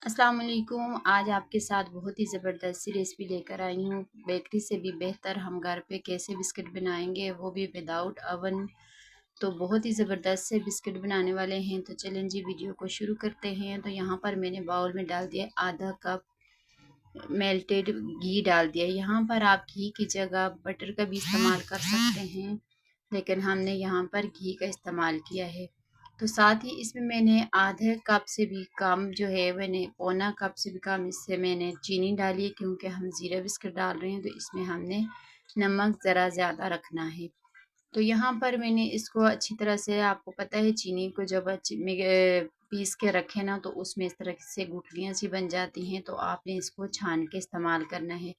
अस्सलाम वालेकुम। आज आपके साथ बहुत ही ज़बरदस्त सी रेसिपी लेकर आई हूँ। बेकरी से भी बेहतर हम घर पे कैसे बिस्किट बनाएंगे, वो भी विदाउट अवन। तो बहुत ही ज़बरदस्त से बिस्किट बनाने वाले हैं। तो चलें जी, वीडियो को शुरू करते हैं। तो यहाँ पर मैंने बाउल में डाल दिया आधा कप मेल्टेड घी डाल दिया। यहाँ पर आप घी की जगह बटर का भी इस्तेमाल कर सकते हैं, लेकिन हमने यहाँ पर घी का इस्तेमाल किया है। तो साथ ही इसमें मैंने आधे कप से भी कम जो है, मैंने पौना कप से भी कम इससे मैंने चीनी डाली है, क्योंकि हम ज़ीरा बिस्किट डाल रहे हैं तो इसमें हमने नमक ज़रा ज़्यादा रखना है। तो यहाँ पर मैंने इसको अच्छी तरह से, आपको पता है चीनी को जब पीस के रखे ना तो उसमें इस तरह से गुठलियाँ सी बन जाती हैं, तो आपने इसको छान के इस्तेमाल करना है।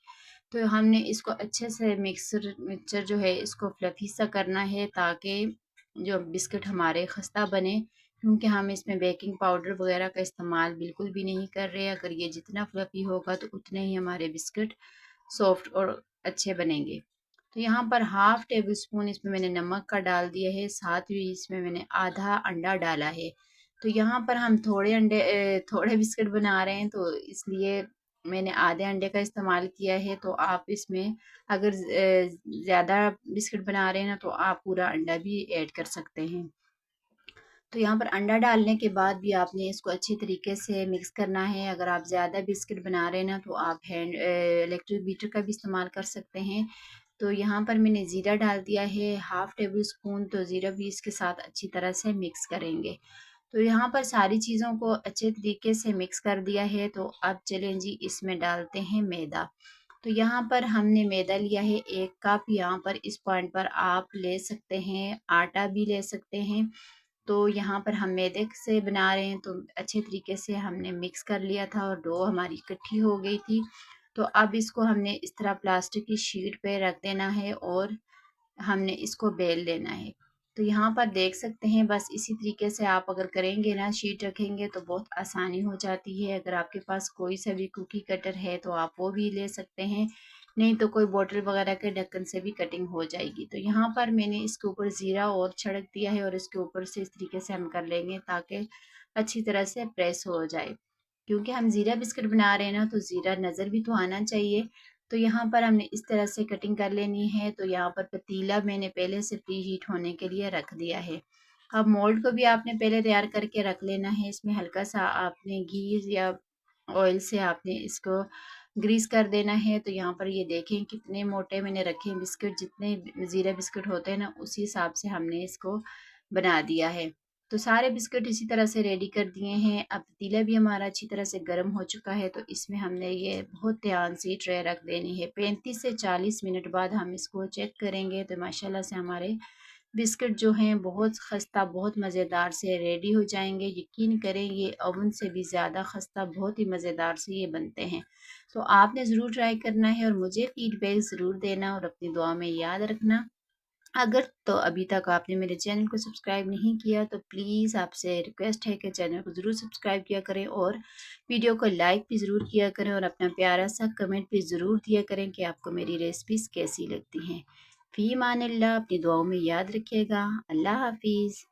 तो हमने इसको अच्छे से मिक्सचर जो है इसको फ्लफी सा करना है, ताकि जो बिस्किट हमारे खस्ता बने, क्योंकि हम इसमें बेकिंग पाउडर वगैरह का इस्तेमाल बिल्कुल भी नहीं कर रहे। अगर ये जितना फ्लफी होगा तो उतने ही हमारे बिस्किट सॉफ्ट और अच्छे बनेंगे। तो यहाँ पर हाफ टेबल स्पून इसमें मैंने नमक का डाल दिया है, साथ ही इसमें मैंने आधा अंडा डाला है। तो यहाँ पर हम थोड़े बिस्किट बना रहे हैं, तो इसलिए मैंने आधे अंडे का इस्तेमाल किया है। तो आप इसमें अगर ज़्यादा बिस्किट बना रहे हैं ना, तो आप पूरा अंडा भी ऐड कर सकते हैं। तो यहाँ पर अंडा डालने के बाद भी आपने इसको अच्छी तरीके से मिक्स करना है। अगर आप ज़्यादा बिस्किट बना रहे हैं ना, तो आप इलेक्ट्रिक बीटर का भी इस्तेमाल कर सकते हैं। तो यहाँ पर मैंने ज़ीरा डाल दिया है हाफ टेबल स्पून, तो ज़ीरा भी इसके साथ अच्छी तरह से मिक्स करेंगे। तो यहाँ पर सारी चीज़ों को अच्छे तरीके से मिक्स कर दिया है। तो अब चलें जी, इसमें डालते हैं मैदा। तो यहाँ पर हमने मैदा लिया है 1 कप। यहाँ पर इस पॉइंट पर आप ले सकते हैं आटा भी ले सकते हैं। तो यहाँ पर हम मैदे से बना रहे हैं, तो अच्छे तरीके से हमने मिक्स कर लिया था और डो हमारी इकट्ठी हो गई थी। तो अब इसको हमने इस तरह प्लास्टिक की शीट पे रख देना है और हमने इसको बेल लेना है। तो यहाँ पर देख सकते हैं, बस इसी तरीके से आप अगर करेंगे ना, शीट रखेंगे तो बहुत आसानी हो जाती है। अगर आपके पास कोई सा भी कुकी कटर है तो आप वो भी ले सकते हैं, नहीं तो कोई बोतल वगैरह के ढक्कन से भी कटिंग हो जाएगी। तो यहाँ पर मैंने इसके ऊपर ज़ीरा और छिड़क दिया है और इसके ऊपर से इस तरीके से हम कर लेंगे, ताकि अच्छी तरह से प्रेस हो जाए। क्योंकि हम ज़ीरा बिस्किट बना रहे हैं ना, तो ज़ीरा नज़र भी तो आना चाहिए। तो यहाँ पर हमने इस तरह से कटिंग कर लेनी है। तो यहाँ पर पतीला मैंने पहले से प्री हीट होने के लिए रख दिया है। अब मोल्ड को भी आपने पहले तैयार करके रख लेना है। इसमें हल्का सा आपने घी या ऑयल से आपने इसको ग्रीस कर देना है। तो यहाँ पर ये देखें कितने मोटे मैंने रखे हैं बिस्किट, जितने ज़ीरा बिस्किट होते हैं ना उसी हिसाब से हमने इसको बना दिया है। तो सारे बिस्किट इसी तरह से रेडी कर दिए हैं। अब पतीला भी हमारा अच्छी तरह से गर्म हो चुका है, तो इसमें हमने ये बहुत ध्यान से ट्रे रख देनी है। 35 से 40 मिनट बाद हम इसको चेक करेंगे, तो माशाल्लाह से हमारे बिस्किट जो हैं बहुत खस्ता, बहुत मज़ेदार से रेडी हो जाएंगे। यकीन करें, ये ओवन से भी ज़्यादा खस्ता, बहुत ही मज़ेदार से ये बनते हैं। तो आपने ज़रूर ट्राई करना है और मुझे फीडबैक ज़रूर देना और अपनी दुआ में याद रखना। अगर तो अभी तक आपने मेरे चैनल को सब्सक्राइब नहीं किया, तो प्लीज़ आपसे रिक्वेस्ट है कि चैनल को ज़रूर सब्सक्राइब किया करें और वीडियो को लाइक भी ज़रूर किया करें और अपना प्यारा सा कमेंट भी ज़रूर दिया करें कि आपको मेरी रेसिपीज़ कैसी लगती हैं। फ़ी अमानिल्लाह, अपनी दुआओं में याद रखिएगा। अल्लाह हाफिज़।